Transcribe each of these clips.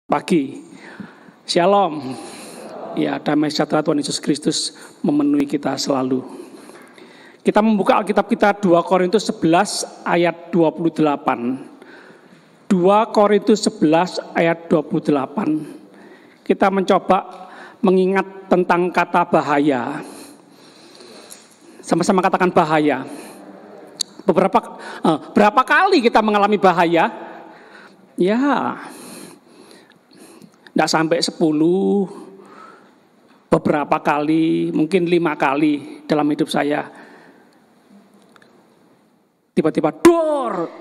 Pagi. Shalom. Ya, damai sejahtera Tuhan Yesus Kristus memenuhi kita selalu. Kita membuka Alkitab kita 2 Korintus 11 ayat 28. 2 Korintus 11 ayat 28. Kita mencoba mengingat tentang kata bahaya. Sama-sama katakan bahaya. Berapa kali kita mengalami bahaya? Ya, tidak sampai 10, beberapa kali, mungkin 5 kali dalam hidup saya. Tiba-tiba dor,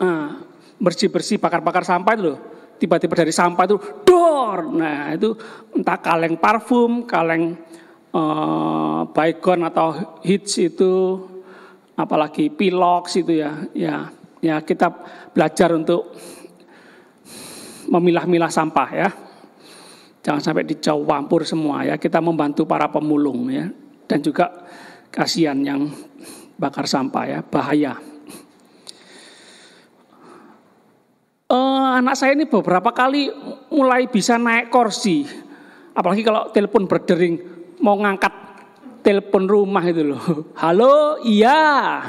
bersih-bersih, bakar-bakar sampah itu loh. Tiba-tiba dari sampah itu dor. Nah itu entah kaleng parfum, kaleng Baygon atau Hits itu, apalagi Pilox itu ya. Ya kita belajar untuk memilah-milah sampah ya. Jangan sampai dicampur semua ya. Kita membantu para pemulung ya. Dan juga kasihan yang bakar sampah ya. Bahaya. Anak saya ini beberapa kali mulai bisa naik kursi. Apalagi kalau telepon berdering. Mau ngangkat telepon rumah itu loh. Halo, iya.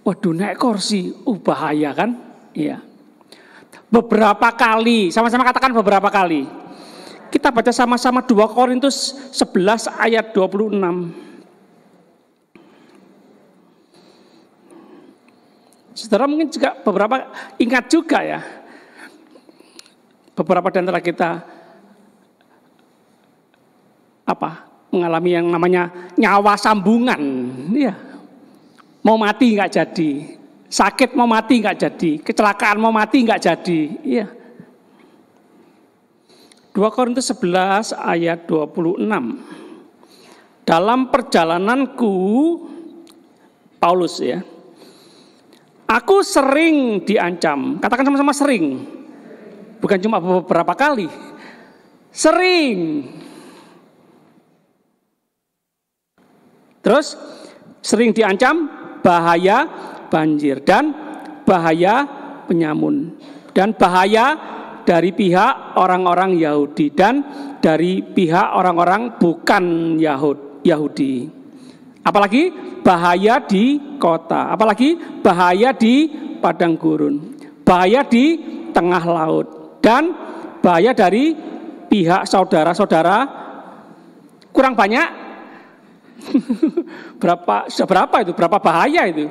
Waduh, naik kursi. Bahaya kan? Iya. Beberapa kali. Sama-sama katakan beberapa kali. Kita baca sama-sama 2 Korintus 11 ayat 26. Saudara mungkin juga beberapa ingat juga ya. Beberapa di antara kita mengalami yang namanya nyawa sambungan. Ya. Mau mati nggak jadi. Sakit mau mati nggak jadi. Kecelakaan mau mati nggak jadi. Iya. 2 Korintus 11 ayat 26. Dalam perjalananku, Paulus ya, aku sering diancam. Katakan sama-sama sering. Bukan cuma beberapa kali. Sering. Terus sering diancam bahaya banjir dan bahaya penyamun dan bahaya dari pihak orang-orang Yahudi dan dari pihak orang-orang bukan Yahudi. Apalagi bahaya di kota, apalagi bahaya di padang gurun, bahaya di tengah laut, dan bahaya dari pihak saudara-saudara. Kurang banyak? Berapa itu? Berapa bahaya itu?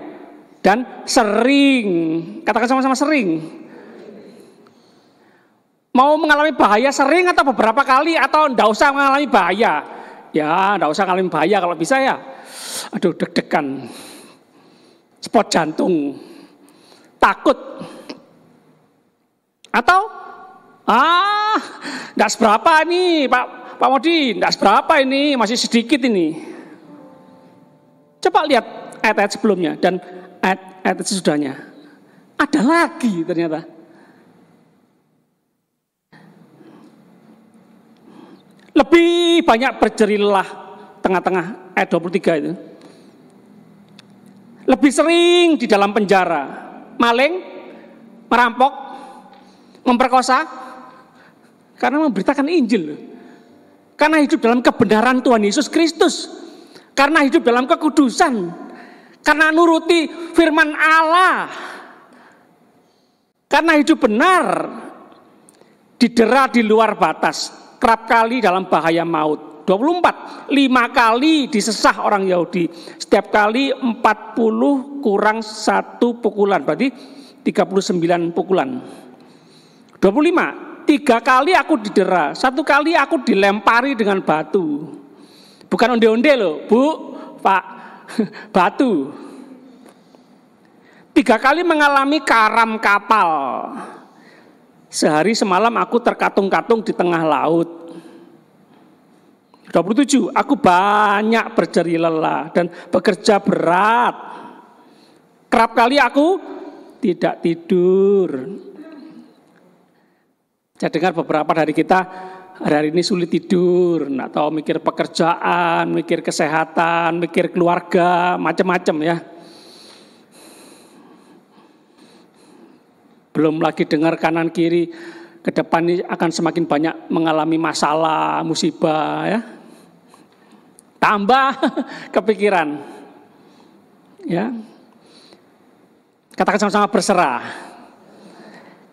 Dan sering, katakan sama-sama sering. Mau mengalami bahaya sering atau beberapa kali atau enggak usah mengalami bahaya? Ya, enggak usah mengalami bahaya kalau bisa ya. Aduh, deg-degan. Spot jantung. Takut. Atau enggak seberapa ini, Pak Modi, enggak seberapa ini, masih sedikit ini. Coba lihat ayat-ayat sebelumnya dan ayat-ayat sesudahnya. Ada lagi ternyata. Lebih banyak berjerilah tengah-tengah ayat 23 itu. Lebih sering di dalam penjara. Maling, merampok, memperkosa. Karena memberitakan Injil. Karena hidup dalam kebenaran Tuhan Yesus Kristus. Karena hidup dalam kekudusan. Karena nuruti firman Allah. Karena hidup benar. Didera di luar batas. Kerap kali dalam bahaya maut. 24, 5 kali disesah orang Yahudi. Setiap kali 40 kurang 1 pukulan. Berarti 39 pukulan. 25, 3 kali aku didera. 1 kali aku dilempari dengan batu. Bukan onde-onde loh, Bu, Pak. Batu. 3 kali mengalami karam kapal. Sehari semalam aku terkatung-katung di tengah laut. 27, aku banyak berjeri lelah dan bekerja berat. Kerap kali aku tidak tidur. Saya dengar beberapa dari kita hari ini sulit tidur, nggak tahu mikir pekerjaan, mikir kesehatan, mikir keluarga, macam-macam ya. Belum lagi dengar kanan kiri ke depan ini akan semakin banyak mengalami masalah, musibah ya. Tambah kepikiran. Ya. Katakan sama-sama berserah.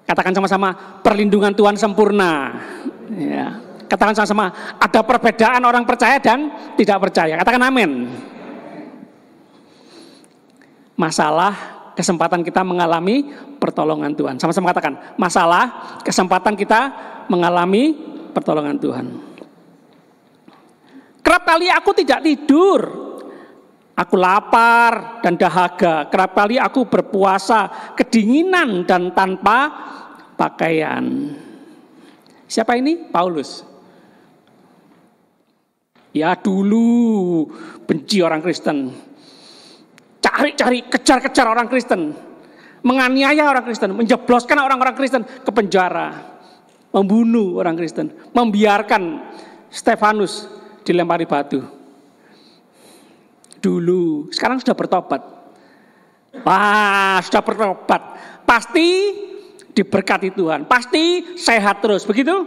Katakan sama-sama perlindungan Tuhan sempurna. Ya. Katakan sama-sama ada perbedaan orang percaya dan tidak percaya. Katakan amin. Masalah, kesempatan kita mengalami pertolongan Tuhan. Sama-sama katakan, masalah, kesempatan kita mengalami pertolongan Tuhan. Kerap kali aku tidak tidur, aku lapar dan dahaga. Kerap kali aku berpuasa, kedinginan dan tanpa pakaian. Siapa ini? Paulus. Ya dulu benci orang Kristen. Cari-cari, kejar-kejar orang Kristen. Menganiaya orang Kristen, menjebloskan orang-orang Kristen ke penjara. Membunuh orang Kristen, membiarkan Stefanus dilempari batu. Dulu, sekarang sudah bertobat. Wah, sudah bertobat. Pasti diberkati Tuhan, pasti sehat terus, begitu?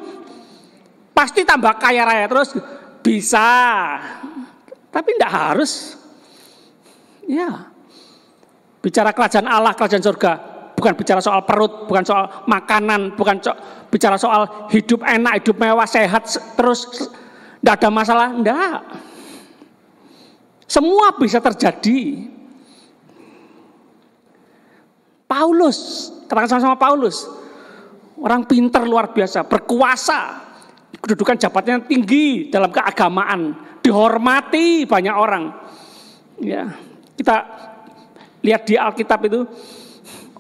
Pasti tambah kaya raya terus, bisa. Tapi tidak harus. Ya. Bicara kerajaan Allah, kerajaan surga, bukan bicara soal perut, bukan soal makanan, bukan bicara soal hidup enak, hidup mewah, sehat terus, tidak ada masalah, enggak. Semua bisa terjadi. Paulus, katakan sama Paulus, orang pintar luar biasa, berkuasa, kedudukan jabatannya tinggi dalam keagamaan, dihormati banyak orang. Ya, kita lihat di Alkitab itu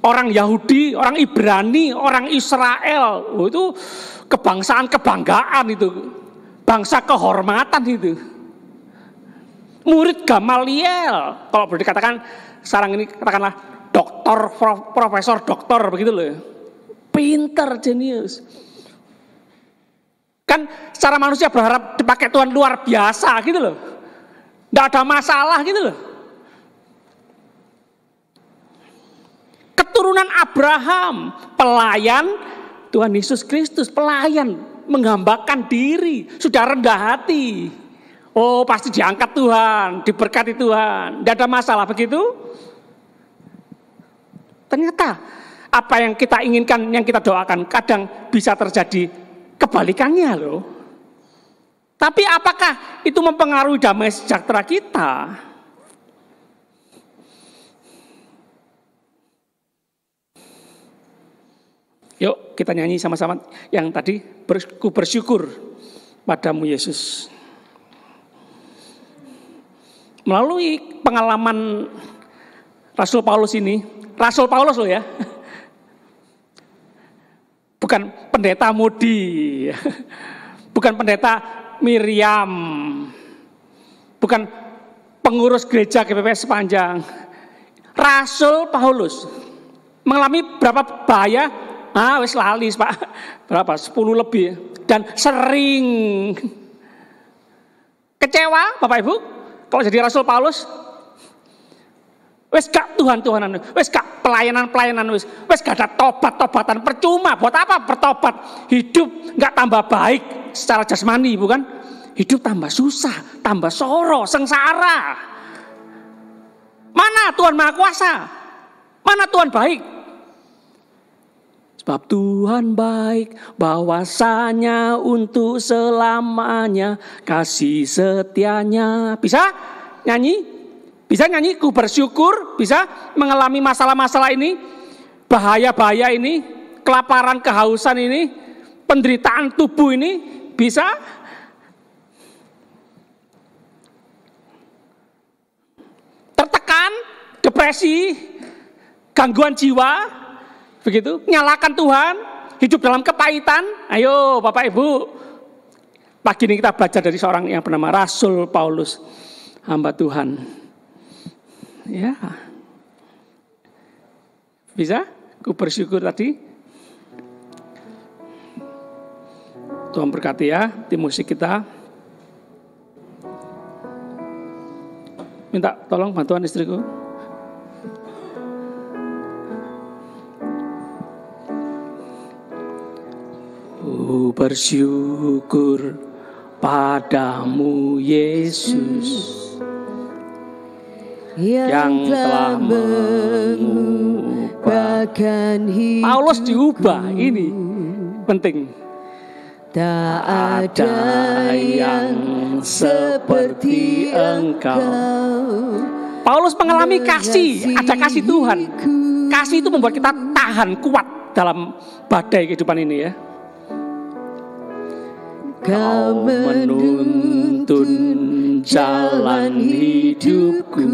orang Yahudi, orang Ibrani, orang Israel, itu kebangsaan kebanggaan itu, bangsa kehormatan itu. Murid Gamaliel, kalau boleh dikatakan sekarang ini katakanlah doktor, profesor, doktor begitu loh, pinter, jenius. Kan secara manusia berharap dipakai Tuhan luar biasa gitu loh, tidak ada masalah gitu loh. Keturunan Abraham, pelayan Tuhan Yesus Kristus, pelayan menghambakan diri, sudah rendah hati. Oh, pasti diangkat Tuhan, diberkati Tuhan, tidak ada masalah begitu. Ternyata apa yang kita inginkan, yang kita doakan, kadang bisa terjadi kebalikannya loh. Tapi apakah itu mempengaruhi damai sejahtera kita? Yuk kita nyanyi sama-sama yang tadi, ku bersyukur padamu Yesus. Melalui pengalaman Rasul Paulus ini, Rasul Paulus loh ya, bukan pendeta Mudi, bukan pendeta Miriam, bukan pengurus gereja GPPS Sepanjang. Rasul Paulus mengalami berapa bahaya? Wis lali Pak, berapa? 10 lebih. Dan sering kecewa Bapak Ibu, kalau jadi Rasul Paulus. Wis gak Tuhan-Tuhanan, wis gak pelayanan-pelayanan, wis gak ada tobat-tobatan, percuma. Buat apa bertobat? Hidup gak tambah baik secara jasmani, bukan? Hidup tambah susah, tambah soro, sengsara. Mana Tuhan Maha Kuasa? Mana Tuhan baik? Sebab Tuhan baik, bahwasanya untuk selamanya kasih setianya. Bisa nyanyi? Bisa nyanyi, ku bersyukur, bisa mengalami masalah-masalah ini, bahaya-bahaya ini, kelaparan, kehausan ini, penderitaan tubuh ini, bisa? Tertekan, depresi, gangguan jiwa, begitu, nyalakan Tuhan, hidup dalam kepahitan. Ayo Bapak Ibu, pagi ini kita belajar dari seorang yang bernama Rasul Paulus, hamba Tuhan. Ya, bisa? Ku bersyukur tadi. Tuhan berkati ya tim musik kita. Minta tolong bantuan istriku. bersyukur padamu Yesus yang telah mengubahkan hidup. Paulus diubah, ini penting. Tak ada yang seperti Engkau. Paulus mengalami kasih, ada kasih Tuhan. Kasih itu membuat kita tahan kuat dalam badai kehidupan ini ya. Kau menuntun jalan hidupku,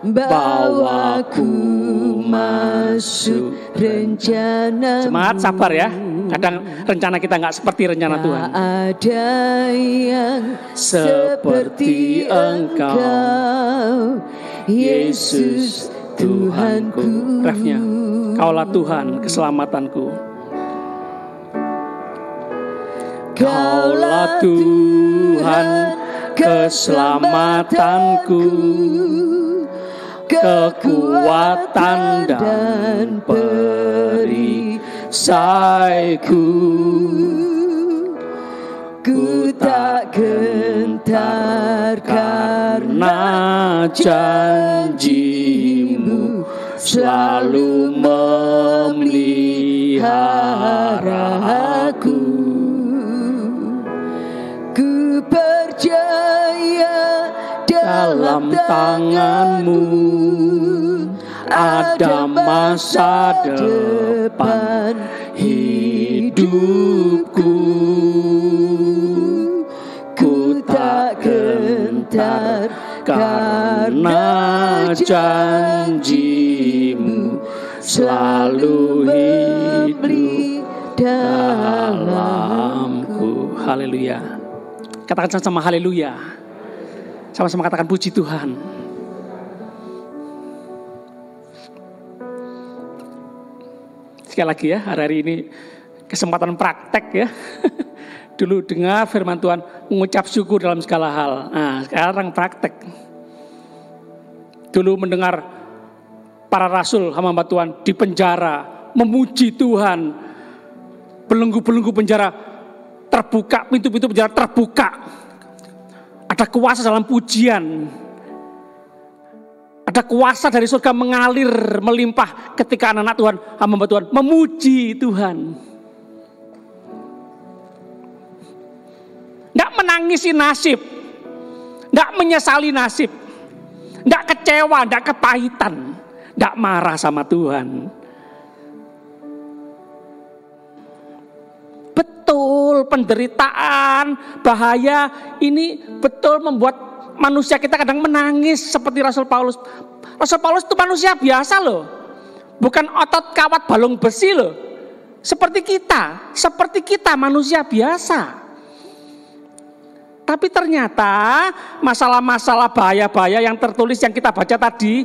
bawaku masuk rencana. Semangat, sabar ya. Kadang rencana kita nggak seperti rencana Tuhan. Tak ada yang seperti Engkau, Yesus Tuhanku. Refnya, Kaulah Tuhan keselamatanku. Kaulah Tuhan keselamatanku, kekuatan dan perisaiku. Ku tak gentar karena janjimu selalu memeliharaku. Ku percaya dalam tanganmu ada masa depan hidupku. Ku tak gentar karena janjimu selalu hidup dalamku. Haleluya. Katakan sama-sama haleluya. Sama-sama katakan puji Tuhan. Sekali lagi ya, hari ini kesempatan praktek ya. Dulu dengar firman Tuhan, mengucap syukur dalam segala hal. Nah, sekarang praktek. Dulu mendengar para rasul hamba Tuhan di penjara, memuji Tuhan. Belenggu-belenggu penjara terbuka, pintu-pintu penjara terbuka. Ada kuasa dalam pujian. Ada kuasa dari surga mengalir, melimpah ketika anak-anak Tuhan, hamba Tuhan memuji Tuhan. Tidak menangisi nasib, tidak menyesali nasib, tidak kecewa, tidak kepahitan, tidak marah sama Tuhan. Betul, penderitaan, bahaya ini betul membuat manusia kita kadang menangis seperti Rasul Paulus. Rasul Paulus itu manusia biasa loh, bukan otot kawat balung besi loh. Seperti kita manusia biasa. Tapi ternyata masalah-masalah bahaya-bahaya yang tertulis yang kita baca tadi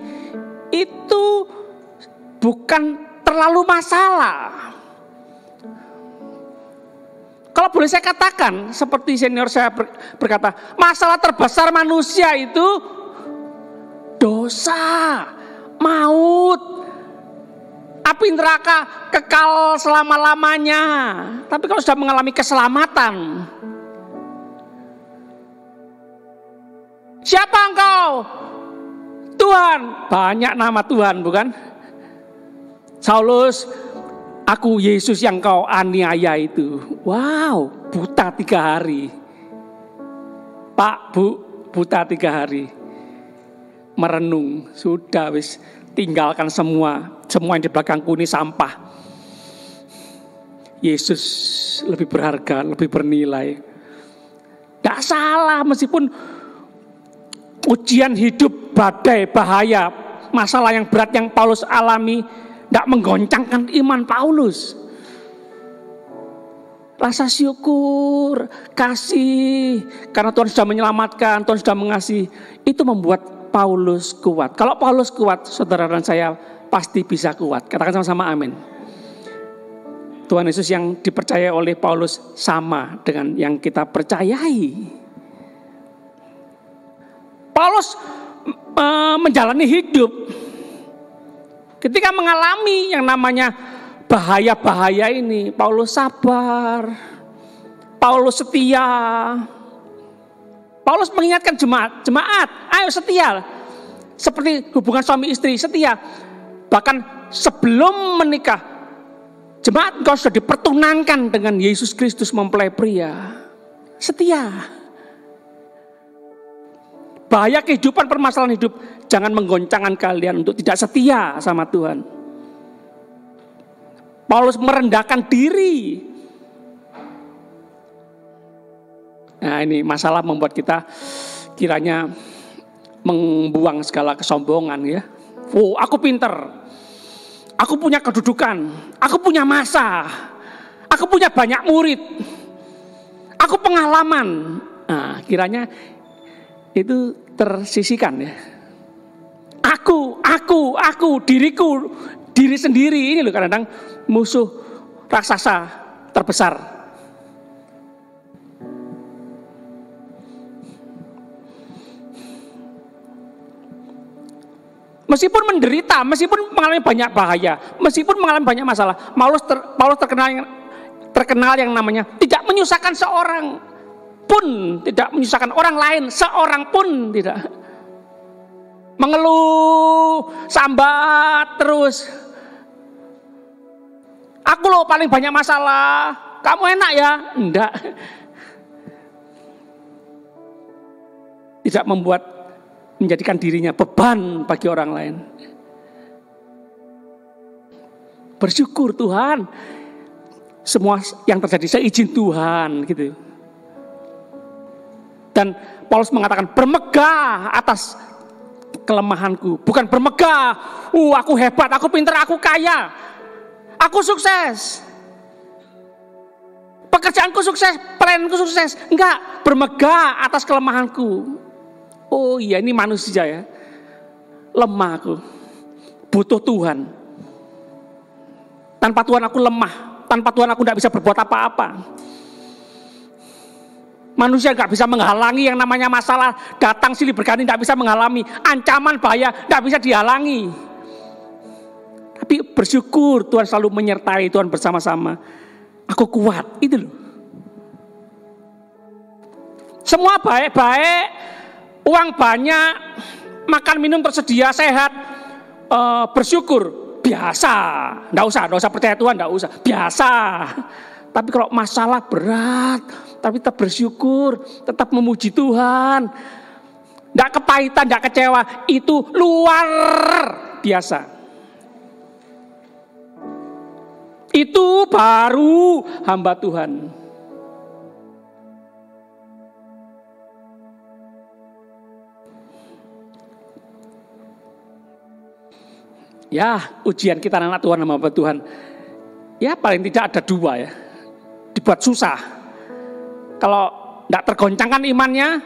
itu bukan terlalu masalah. Kalau boleh saya katakan, seperti senior saya berkata, masalah terbesar manusia itu dosa, maut, api neraka, kekal selama-lamanya. Tapi kalau sudah mengalami keselamatan, siapa engkau? Tuhan. Banyak nama Tuhan, bukan? Saulus, aku Yesus yang kau aniaya itu. Wow, buta 3 hari. Pak, Bu, buta 3 hari. Merenung, sudah wis tinggalkan semua yang di belakangku ini sampah. Yesus lebih berharga, lebih bernilai. Gak salah meskipun ujian hidup, badai, bahaya, masalah yang berat yang Paulus alami tidak menggoncangkan iman Paulus. Rasa syukur, kasih, karena Tuhan sudah menyelamatkan, Tuhan sudah mengasihi, itu membuat Paulus kuat. Kalau Paulus kuat, saudara dan saya pasti bisa kuat. Katakan sama-sama amin. Tuhan Yesus yang dipercaya oleh Paulus sama dengan yang kita percayai. Paulus menjalani hidup ketika mengalami yang namanya bahaya-bahaya ini, Paulus sabar, Paulus setia. Paulus mengingatkan jemaat, ayo setia. Seperti hubungan suami istri, setia. Bahkan sebelum menikah, jemaat engkau sudah dipertunangkan dengan Yesus Kristus mempelai pria. Setia. Bahaya kehidupan, permasalahan hidup, jangan menggoncangkan kalian untuk tidak setia sama Tuhan. Paulus merendahkan diri. Nah, ini masalah membuat kita kiranya membuang segala kesombongan ya. Oh, aku pinter, aku punya kedudukan, aku punya masa, aku punya banyak murid, aku pengalaman. Nah, kiranya itu tersisihkan ya. Aku, diriku, diri sendiri ini loh kadang-kadang musuh raksasa terbesar. Meskipun menderita, meskipun mengalami banyak bahaya, meskipun mengalami banyak masalah, Paulus terkenal yang namanya tidak menyusahkan seorang pun, tidak menyusahkan orang lain, seorang pun tidak. Mengeluh, sambat terus. Aku loh paling banyak masalah, kamu enak ya? Enggak. Tidak menjadikan dirinya beban bagi orang lain. Bersyukur Tuhan, semua yang terjadi saya izin Tuhan gitu. Dan Paulus mengatakan bermegah atas kelemahanku, bukan bermegah, aku hebat, aku pintar, aku kaya, aku sukses, pekerjaanku sukses, planku sukses. Enggak, bermegah atas kelemahanku. Oh iya, ini manusia ya, lemah aku, butuh Tuhan. Tanpa Tuhan aku lemah, tanpa Tuhan aku tidak bisa berbuat apa-apa. Manusia tidak bisa menghalangi yang namanya masalah datang silih berganti, tidak bisa menghalangi ancaman bahaya, tidak bisa dihalangi. Tapi bersyukur Tuhan selalu menyertai, Tuhan bersama-sama. Aku kuat, itu loh. Semua baik-baik. Uang banyak, makan minum tersedia, sehat, bersyukur, biasa. Nggak usah percaya Tuhan, nggak usah, biasa. Tapi kalau masalah berat, tapi tetap bersyukur, tetap memuji Tuhan, nggak kepahitan, nggak kecewa, itu luar biasa. Itu baru hamba Tuhan. Ya, ujian kita anak Tuhan sama hamba Tuhan, ya paling tidak ada dua ya. Dibuat susah. Kalau tidak tergoncangkan imannya,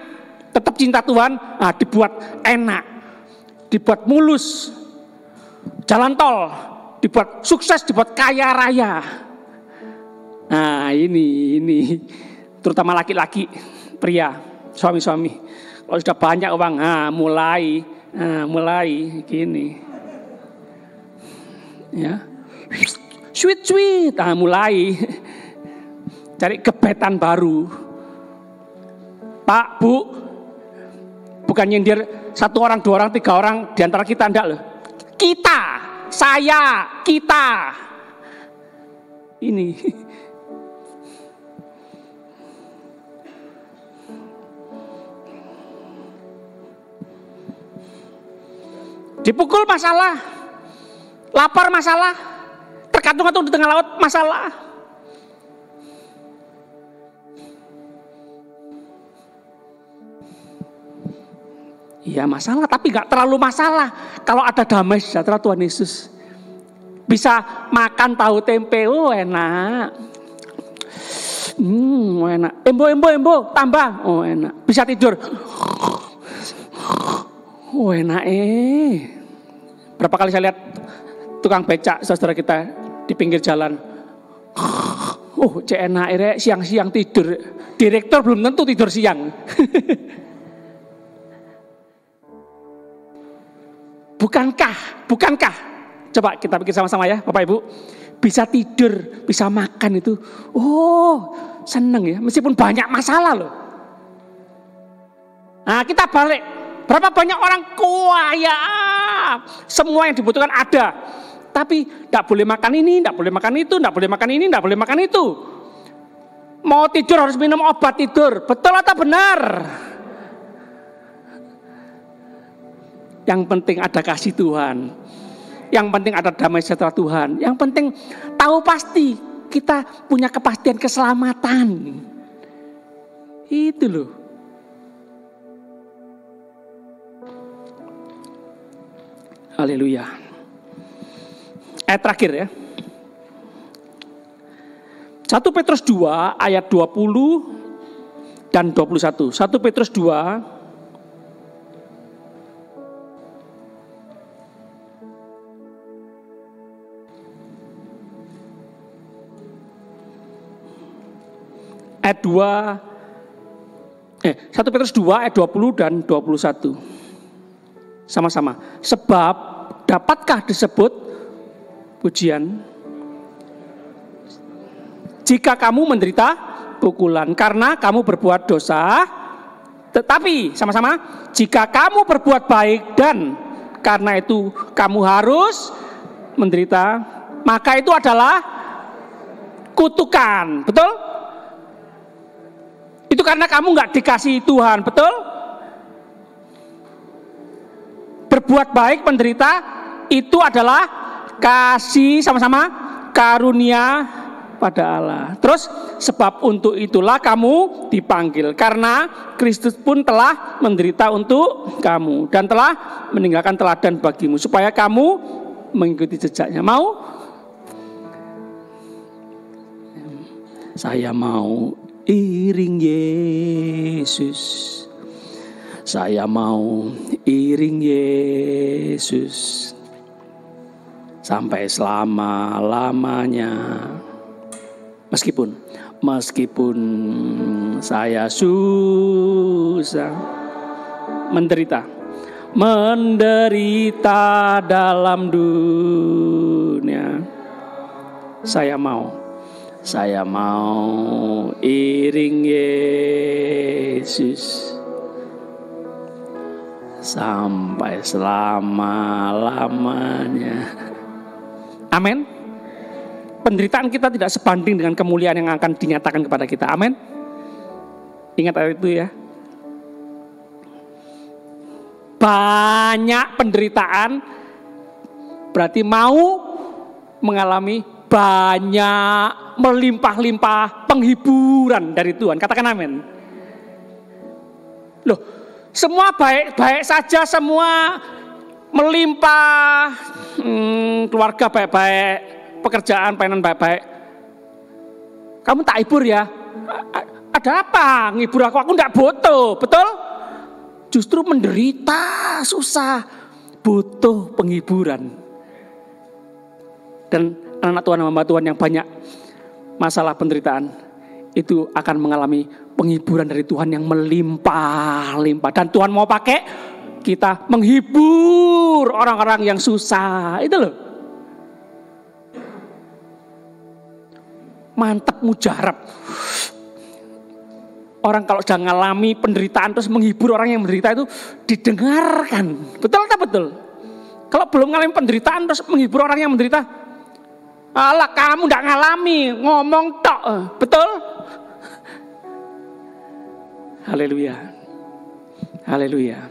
tetap cinta Tuhan, dibuat enak, dibuat mulus, jalan tol, dibuat sukses, dibuat kaya raya. Nah ini terutama laki-laki, pria, suami-suami. Kalau sudah banyak uang, mulai gini. Ya, sweet, mulai cari gebetan baru. Pak, Bu, bukan nyindir satu orang, dua orang, tiga orang di antara kita, enggak loh. Kita, saya, kita. Ini. Dipukul masalah, lapar masalah, tergantung-gantung di tengah laut masalah. Iya masalah, tapi gak terlalu masalah. Kalau ada damai sejahtera Tuhan Yesus, bisa makan tahu tempe, enak. Enak. Embo, tambah, enak. Bisa tidur, enak. Berapa kali saya lihat tukang becak saudara kita di pinggir jalan, enak, siang-siang tidur. Direktur belum tentu tidur siang. Bukankah, coba kita pikir sama-sama ya Bapak Ibu, bisa tidur, bisa makan itu, oh seneng ya, meskipun banyak masalah loh. Nah kita balik, berapa banyak orang kaya, semua yang dibutuhkan ada, tapi tidak boleh makan ini, tidak boleh makan itu, tidak boleh makan ini, tidak boleh makan itu. Mau tidur harus minum obat tidur, betul atau benar? Yang penting ada kasih Tuhan, yang penting ada damai sejahtera Tuhan, yang penting tahu pasti kita punya kepastian keselamatan. Itu loh. Haleluya. Ayat terakhir ya. 1 Petrus 2 ayat 20 dan 21. 1 Petrus 2 ayat 1 Petrus 2 ayat 20 dan 21. Sama-sama. Sebab dapatkah disebut pujian jika kamu menderita pukulan karena kamu berbuat dosa, tetapi sama-sama jika kamu berbuat baik dan karena itu kamu harus menderita, maka itu adalah kutukan. Betul? Itu karena kamu nggak dikasihi Tuhan, betul? Berbuat baik, menderita, itu adalah kasih, sama-sama karunia pada Allah. Terus sebab untuk itulah kamu dipanggil, karena Kristus pun telah menderita untuk kamu dan telah meninggalkan teladan bagimu supaya kamu mengikuti jejaknya. Mau? Saya mau iring Yesus, saya mau iring Yesus sampai selama-lamanya. Meskipun saya susah, menderita dalam dunia, saya mau iring Yesus sampai selama-lamanya. Amin. Penderitaan kita tidak sebanding dengan kemuliaan yang akan dinyatakan kepada kita. Amin. Ingat ayat itu ya. Banyak penderitaan berarti mau mengalami banyak melimpah-limpah penghiburan dari Tuhan. Katakan amin. Loh, semua baik-baik saja, semua melimpah, keluarga baik-baik, pekerjaan, pelayanan baik-baik. Kamu tak hibur ya? Ada apa? Ngibur aku enggak butuh, betul? Justru menderita, susah, butuh penghiburan. Dan anak Tuhan, hamba Tuhan yang banyak masalah penderitaan itu akan mengalami penghiburan dari Tuhan yang melimpah-limpah. Dan Tuhan mau pakai kita menghibur orang-orang yang susah. Itu loh. Mantap, mujarab. Orang kalau sudah mengalami penderitaan terus menghibur orang yang menderita itu didengarkan. Betul atau betul? Kalau belum mengalami penderitaan terus menghibur orang yang menderita, alah kamu tidak ngalami, ngomong tok. Betul? Haleluya. Haleluya.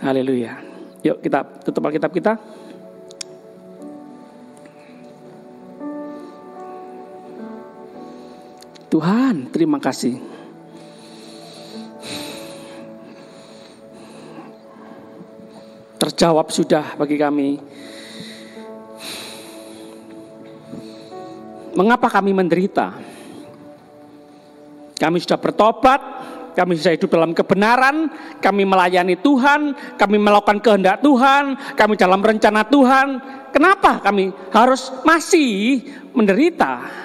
Haleluya. Yuk kita tutup Alkitab kita. Tuhan, terima kasih. Terjawab sudah bagi kami. Mengapa kami menderita? Kami sudah bertobat, kami sudah hidup dalam kebenaran, kami melayani Tuhan, kami melakukan kehendak Tuhan, kami dalam rencana Tuhan. Kenapa kami harus masih menderita?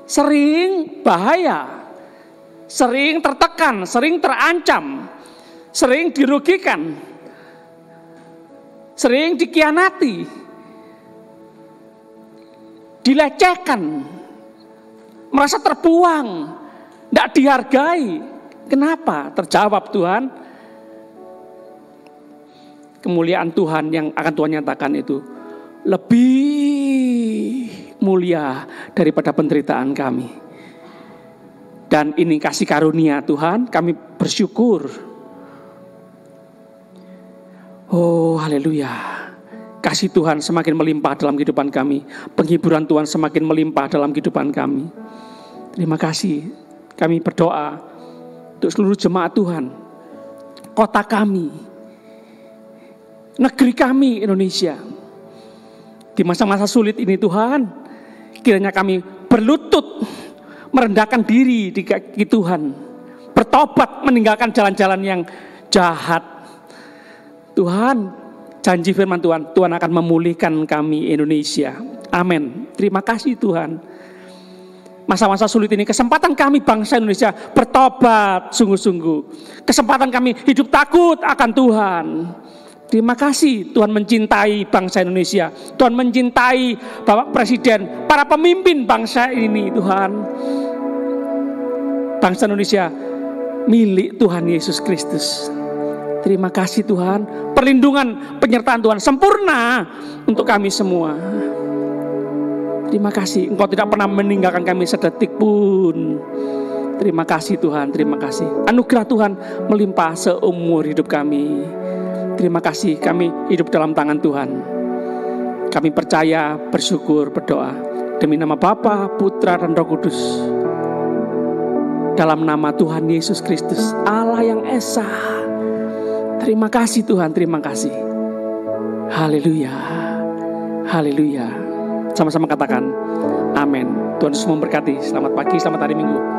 Sering bahaya, sering tertekan, sering terancam, sering dirugikan, sering dikhianati. dilecehkan, merasa terbuang, tidak dihargai. Kenapa? Terjawab Tuhan. Kemuliaan Tuhan yang akan Tuhan nyatakan itu lebih mulia daripada penderitaan kami. Dan ini kasih karunia Tuhan, kami bersyukur. Oh haleluya. Kasih Tuhan semakin melimpah dalam kehidupan kami. Penghiburan Tuhan semakin melimpah dalam kehidupan kami. Terima kasih. Kami berdoa untuk seluruh jemaat Tuhan, kota kami, negeri kami Indonesia. Di masa-masa sulit ini Tuhan, kiranya kami berlutut, merendahkan diri di kaki Tuhan, bertobat meninggalkan jalan-jalan yang jahat. Tuhan, janji firman Tuhan, Tuhan akan memulihkan kami Indonesia. Amin. Terima kasih Tuhan. Masa-masa sulit ini kesempatan kami bangsa Indonesia bertobat sungguh-sungguh. Kesempatan kami hidup takut akan Tuhan. Terima kasih Tuhan mencintai bangsa Indonesia. Tuhan mencintai Bapak Presiden, para pemimpin bangsa ini Tuhan. Bangsa Indonesia milik Tuhan Yesus Kristus. Terima kasih Tuhan. Perlindungan, penyertaan Tuhan sempurna untuk kami semua. Terima kasih, Engkau tidak pernah meninggalkan kami sedetik pun. Terima kasih Tuhan, terima kasih. Anugerah Tuhan melimpah seumur hidup kami. Terima kasih, kami hidup dalam tangan Tuhan. Kami percaya, bersyukur, berdoa. Demi nama Bapa, Putra, dan Roh Kudus. Dalam nama Tuhan Yesus Kristus, Allah yang Esa. Terima kasih Tuhan, terima kasih. Haleluya, haleluya. Sama-sama katakan amin. Tuhan Yesus memberkati. Selamat pagi, selamat hari Minggu.